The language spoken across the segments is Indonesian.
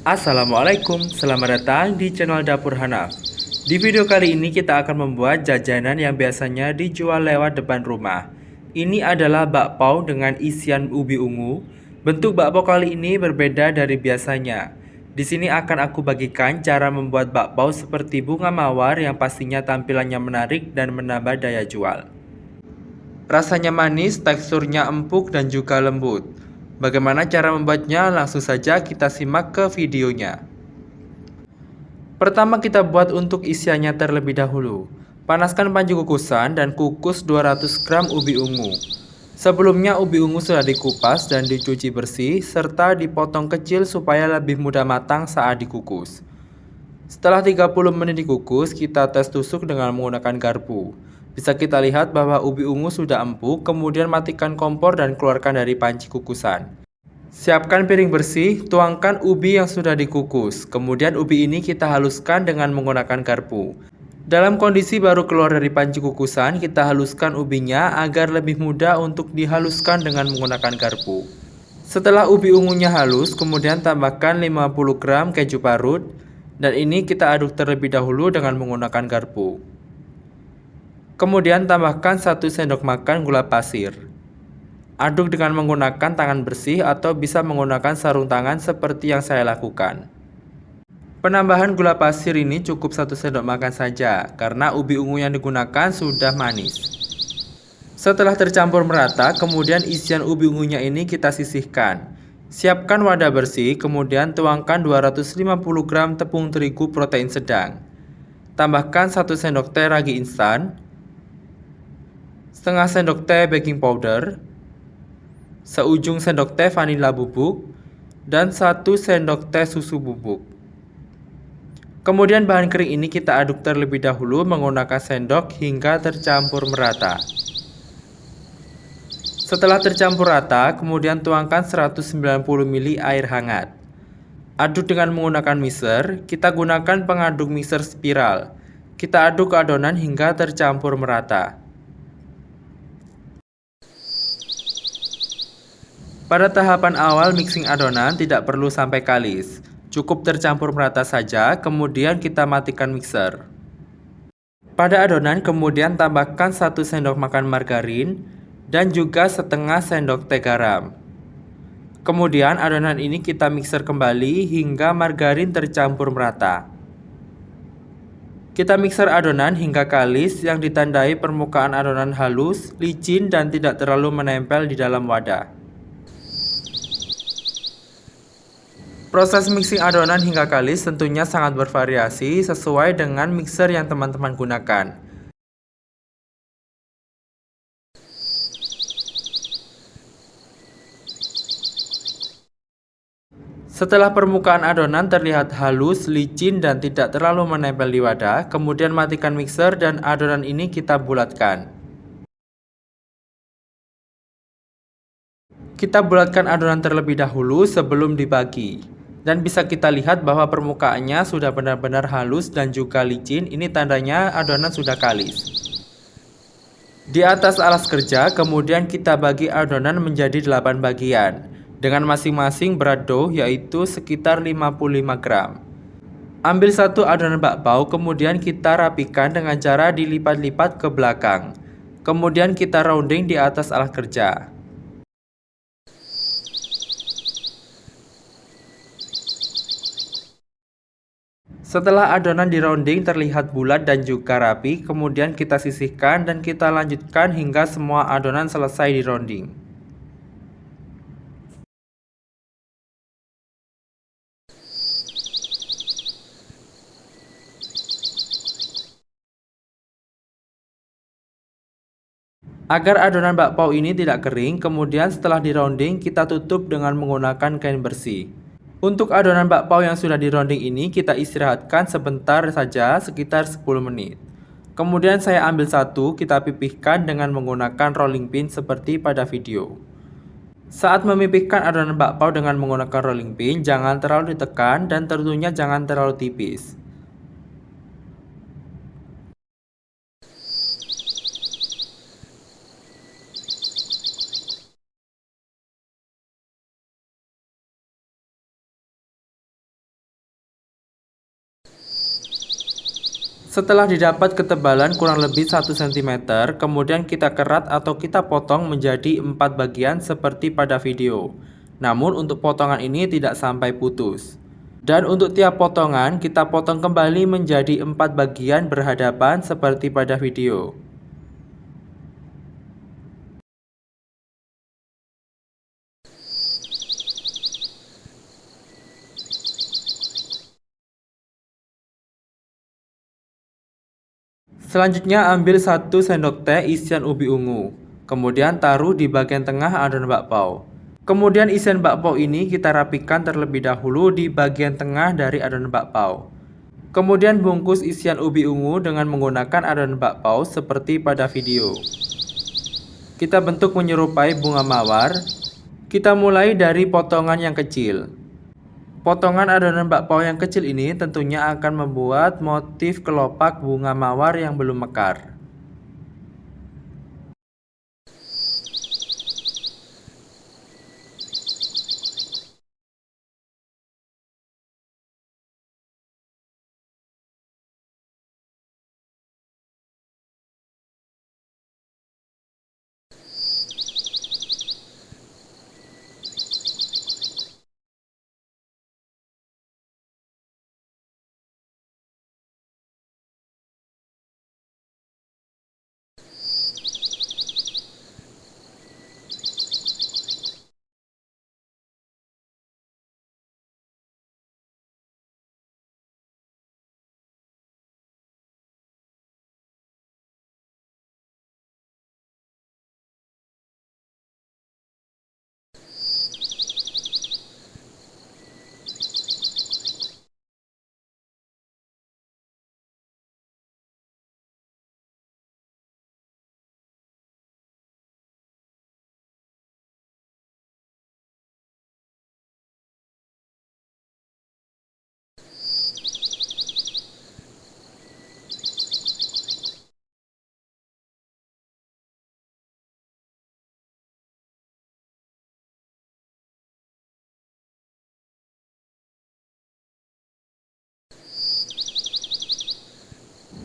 Assalamualaikum, selamat datang di channel Dapur Hanaf. Di video kali ini kita akan membuat jajanan yang biasanya dijual lewat depan rumah. Ini adalah bakpao dengan isian ubi ungu. Bentuk bakpao kali ini berbeda dari biasanya. Di sini akan aku bagikan cara membuat bakpao seperti bunga mawar yang pastinya tampilannya menarik dan menambah daya jual. Rasanya manis, teksturnya empuk dan juga lembut. Bagaimana cara membuatnya? Langsung saja kita simak ke videonya. Pertama kita buat untuk isiannya terlebih dahulu. Panaskan panci kukusan dan kukus 200 gram ubi ungu. Sebelumnya ubi ungu sudah dikupas dan dicuci bersih serta dipotong kecil supaya lebih mudah matang saat dikukus. Setelah 30 menit dikukus, kita tes tusuk dengan menggunakan garpu. Bisa kita lihat bahwa ubi ungu sudah empuk, kemudian matikan kompor dan keluarkan dari panci kukusan. Siapkan piring bersih, tuangkan ubi yang sudah dikukus. Kemudian ubi ini kita haluskan dengan menggunakan garpu. Dalam kondisi baru keluar dari panci kukusan, kita haluskan ubinya agar lebih mudah untuk dihaluskan dengan menggunakan garpu. Setelah ubi ungunya halus, kemudian tambahkan 50 gram keju parut. Dan ini kita aduk terlebih dahulu dengan menggunakan garpu. Kemudian tambahkan 1 sendok makan gula pasir. Aduk dengan menggunakan tangan bersih atau bisa menggunakan sarung tangan seperti yang saya lakukan. Penambahan gula pasir ini cukup 1 sendok makan saja karena ubi ungu yang digunakan sudah manis. Setelah tercampur merata, kemudian isian ubi ungunya ini kita sisihkan. Siapkan wadah bersih, kemudian tuangkan 250 gram tepung terigu protein sedang. Tambahkan 1 sendok teh ragi instan, setengah sendok teh baking powder, seujung sendok teh vanila bubuk, dan 1 sendok teh susu bubuk. Kemudian bahan kering ini kita aduk terlebih dahulu menggunakan sendok hingga tercampur merata. Setelah tercampur rata, kemudian tuangkan 190 ml air hangat. Aduk dengan menggunakan mixer, kita gunakan pengaduk mixer spiral. Kita aduk adonan hingga tercampur merata. Pada tahapan awal mixing adonan tidak perlu sampai kalis. Cukup tercampur merata saja, kemudian kita matikan mixer. Pada adonan kemudian tambahkan 1 sendok makan margarin dan juga setengah sendok teh garam. Kemudian adonan ini kita mixer kembali hingga margarin tercampur merata. Kita mixer adonan hingga kalis yang ditandai permukaan adonan halus, licin dan tidak terlalu menempel di dalam wadah. Proses mixing adonan hingga kalis tentunya sangat bervariasi sesuai dengan mixer yang teman-teman gunakan. Setelah permukaan adonan terlihat halus, licin, dan tidak terlalu menempel di wadah, kemudian matikan mixer dan adonan ini kita bulatkan. Kita bulatkan adonan terlebih dahulu sebelum dibagi. Dan bisa kita lihat bahwa permukaannya sudah benar-benar halus dan juga licin, ini tandanya adonan sudah kalis. Di atas alas kerja, kemudian kita bagi adonan menjadi 8 bagian dengan masing-masing berat dough yaitu sekitar 55 gram. Ambil satu adonan bakpao, kemudian kita rapikan dengan cara dilipat-lipat ke belakang. Kemudian kita rounding di atas alas kerja. Setelah adonan di rounding terlihat bulat dan juga rapi, kemudian kita sisihkan dan kita lanjutkan hingga semua adonan selesai di rounding. Agar adonan bakpao ini tidak kering, kemudian setelah di rounding kita tutup dengan menggunakan kain bersih. Untuk adonan bakpao yang sudah di rounding ini kita istirahatkan sebentar saja sekitar 10 menit. Kemudian saya ambil satu, kita pipihkan dengan menggunakan rolling pin seperti pada video. Saat memipihkan adonan bakpao dengan menggunakan rolling pin, jangan terlalu ditekan dan tentunya jangan terlalu tipis. Setelah didapat ketebalan kurang lebih 1 cm, kemudian kita kerat atau kita potong menjadi 4 bagian seperti pada video. Namun untuk potongan ini tidak sampai putus. Dan untuk tiap potongan kita potong kembali menjadi 4 bagian berhadapan seperti pada video. Selanjutnya ambil 1 sendok teh isian ubi ungu. Kemudian taruh di bagian tengah adonan bakpao. Kemudian isian bakpao ini kita rapikan terlebih dahulu di bagian tengah dari adonan bakpao. Kemudian bungkus isian ubi ungu dengan menggunakan adonan bakpao seperti pada video. Kita bentuk menyerupai bunga mawar. Kita mulai dari potongan yang kecil. Potongan adonan bakpao yang kecil ini tentunya akan membuat motif kelopak bunga mawar yang belum mekar.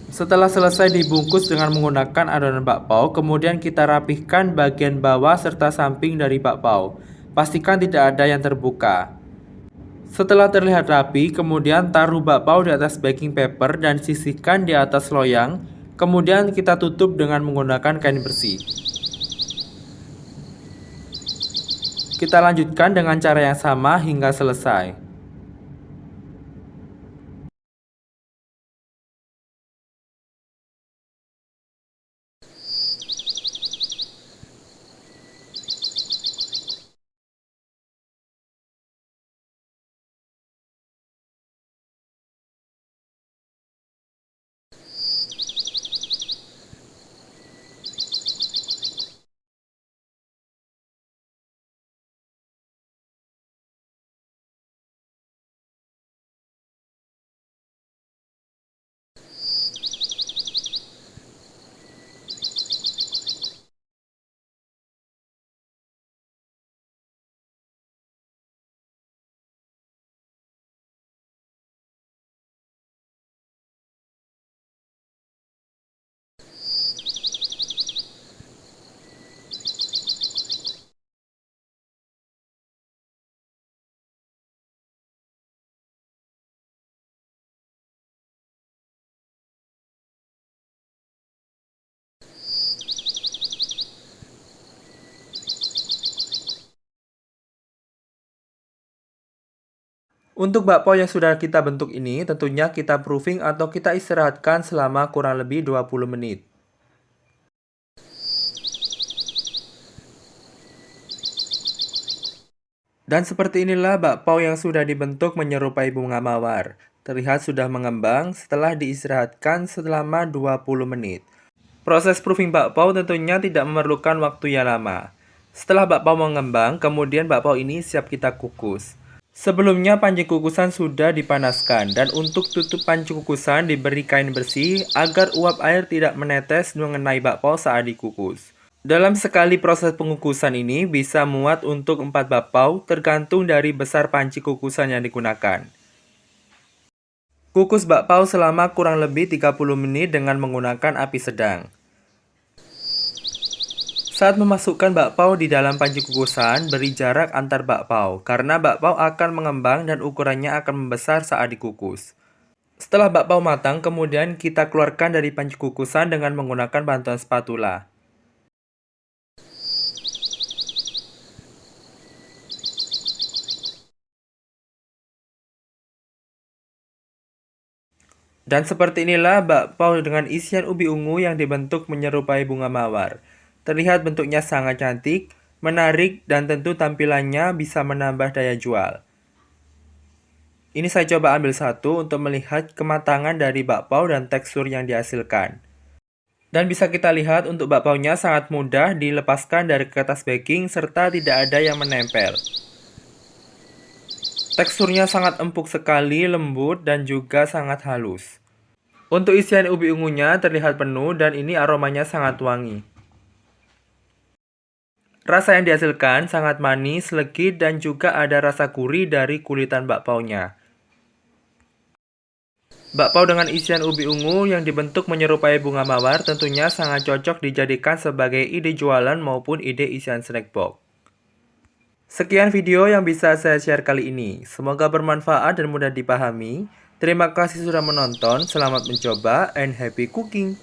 Setelah selesai dibungkus dengan menggunakan adonan bakpao, kemudian kita rapihkan bagian bawah serta samping dari bakpao. Pastikan tidak ada yang terbuka. Setelah terlihat rapi, kemudian taruh bakpao di atas baking paper dan sisihkan di atas loyang. Kemudian kita tutup dengan menggunakan kain bersih. Kita lanjutkan dengan cara yang sama hingga selesai. Untuk bakpao yang sudah kita bentuk ini, tentunya kita proofing atau kita istirahatkan selama kurang lebih 20 menit. Dan seperti inilah bakpao yang sudah dibentuk menyerupai bunga mawar. Terlihat sudah mengembang setelah diistirahatkan selama 20 menit. Proses proofing bakpao tentunya tidak memerlukan waktu yang lama. Setelah bakpao mengembang, kemudian bakpao ini siap kita kukus. Sebelumnya panci kukusan sudah dipanaskan dan untuk tutup panci kukusan diberi kain bersih agar uap air tidak menetes mengenai bakpao saat dikukus. Dalam sekali proses pengukusan ini bisa muat untuk 4 bakpao tergantung dari besar panci kukusan yang digunakan. Kukus bakpao selama kurang lebih 30 menit dengan menggunakan api sedang. Saat memasukkan bakpao di dalam panci kukusan, beri jarak antar bakpao, karena bakpao akan mengembang dan ukurannya akan membesar saat dikukus. Setelah bakpao matang, kemudian kita keluarkan dari panci kukusan dengan menggunakan bantuan spatula. Dan seperti inilah bakpao dengan isian ubi ungu yang dibentuk menyerupai bunga mawar. Terlihat bentuknya sangat cantik, menarik, dan tentu tampilannya bisa menambah daya jual. Ini saya coba ambil satu untuk melihat kematangan dari bakpao dan tekstur yang dihasilkan. Dan bisa kita lihat untuk bakpaonya sangat mudah dilepaskan dari kertas baking serta tidak ada yang menempel. Teksturnya sangat empuk sekali, lembut, dan juga sangat halus. Untuk isian ubi ungunya terlihat penuh dan ini aromanya sangat wangi. Rasa yang dihasilkan sangat manis, legit, dan juga ada rasa gurih dari kulitan bakpaonya. Bakpao dengan isian ubi ungu yang dibentuk menyerupai bunga mawar tentunya sangat cocok dijadikan sebagai ide jualan maupun ide isian snack box. Sekian video yang bisa saya share kali ini. Semoga bermanfaat dan mudah dipahami. Terima kasih sudah menonton, selamat mencoba, and happy cooking!